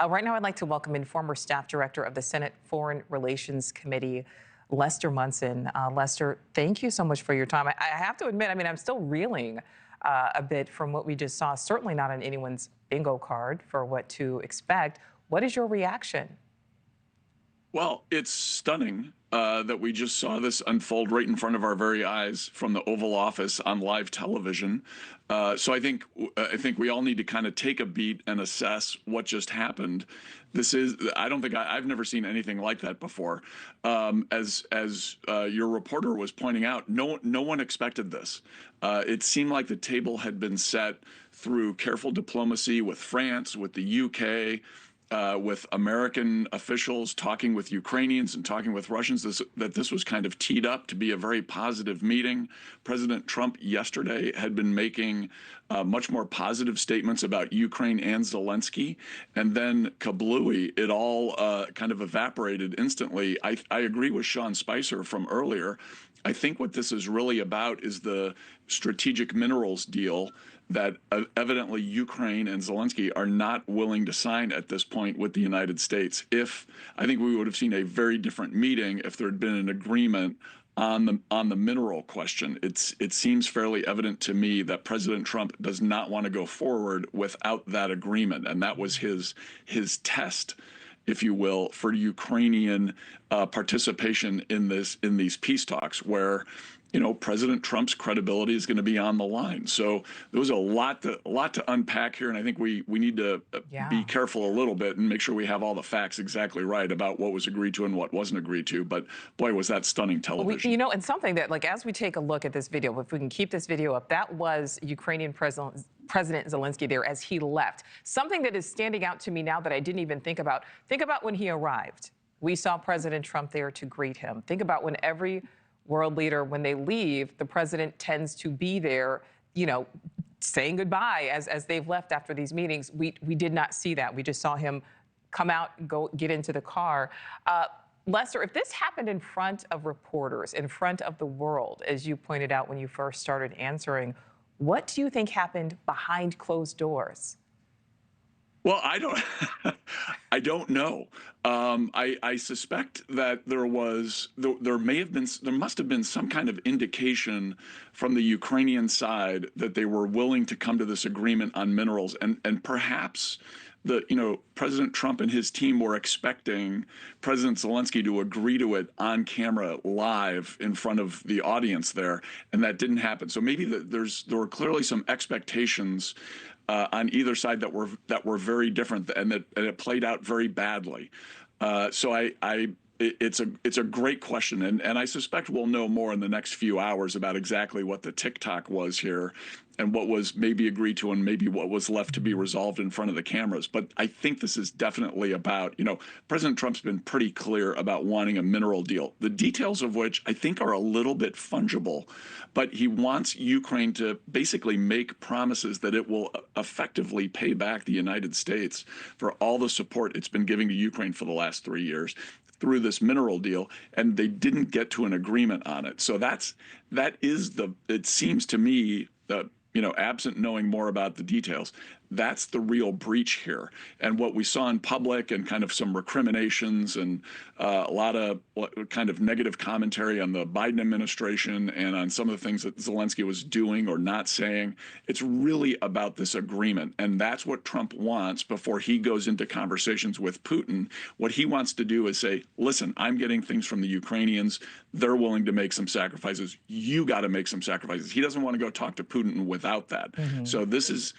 Right now, I'd like to welcome in former staff director of the Senate Foreign Relations Committee, Lester Munson. Lester, thank you so much for your time. I have to admit, I'm still reeling a bit from what we just saw. Certainly not on anyone's bingo card for what to expect. What is your reaction? Well, it's stunning that we just saw this unfold right in front of our very eyes from the Oval Office on live television. So I think we all need to kind of take a beat and assess what just happened. I've never seen anything like that before. As your reporter was pointing out, no one expected this. It seemed like the table had been set through careful diplomacy with France, with the UK. With American officials talking with Ukrainians and talking with Russians, that this was kind of teed up to be a very positive meeting. President Trump yesterday had been making much more positive statements about Ukraine and Zelenskyy, and then kablooey, it all kind of evaporated instantly. I agree with Sean Spicer from earlier. I think what this is really about is the strategic minerals deal that evidently Ukraine and Zelenskyy are not willing to sign at this point with the United States. I think we would have seen a very different meeting if there had been an agreement on the mineral question. It seems fairly evident to me that President Trump does not want to go forward without that agreement, and that was his test, if you will, for Ukrainian participation in these peace talks, where President Trump's credibility is going to be on the line. So there was a lot to unpack here, and I think we need to be careful a little bit and make sure we have all the facts exactly right about what was agreed to and what wasn't agreed to. But boy, was that stunning television. And something that, as we take a look at this video, if we can keep this video up, that was Ukrainian President Zelenskyy there as he left. Something that is standing out to me now that I didn't even think about. Think about when he arrived. We saw President Trump there to greet him. Think about when every world leader, when they leave, the president tends to be there, saying goodbye as they've left after these meetings. We did not see that. We just saw him come out, get into the car. Lester, if this happened in front of reporters, in front of the world, as you pointed out when you first started answering, what do you think happened behind closed doors? Well, I don't know. I suspect that there must have been some kind of indication from the Ukrainian side that they were willing to come to this agreement on minerals, and perhaps President Trump and his team were expecting President Zelenskyy to agree to it on camera, live in front of the audience there, and that didn't happen. So maybe there were clearly some expectations on either side that were very different, and it played out very badly. So it's a great question, and I suspect we'll know more in the next few hours about exactly what the TikTok was here, and what was maybe agreed to, and maybe what was left to be resolved in front of the cameras. But I think this is definitely about, President Trump's been pretty clear about wanting a mineral deal, the details of which I think are a little bit fungible, but he wants Ukraine to basically make promises that it will effectively pay back the United States for all the support it's been giving to Ukraine for the last 3 years through this mineral deal, and they didn't get to an agreement on it. So it seems to me that, absent knowing more about the details, that's the real breach here. And what we saw in public, and kind of some recriminations and a lot of kind of negative commentary on the Biden administration and on some of the things that Zelenskyy was doing or not saying, it's really about this agreement. And that's what Trump wants before he goes into conversations with Putin. What he wants to do is say, listen, I'm getting things from the Ukrainians. They're willing to make some sacrifices. You got to make some sacrifices. He doesn't want to go talk to Putin without that. Mm-hmm. So this is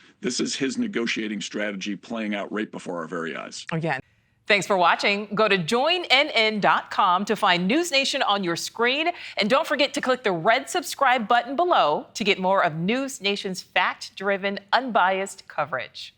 his negotiating strategy playing out right before our very eyes. Again, thanks for watching. Go to joinnn.com to find NewsNation on your screen. And don't forget to click the red subscribe button below to get more of NewsNation's fact-driven, unbiased coverage.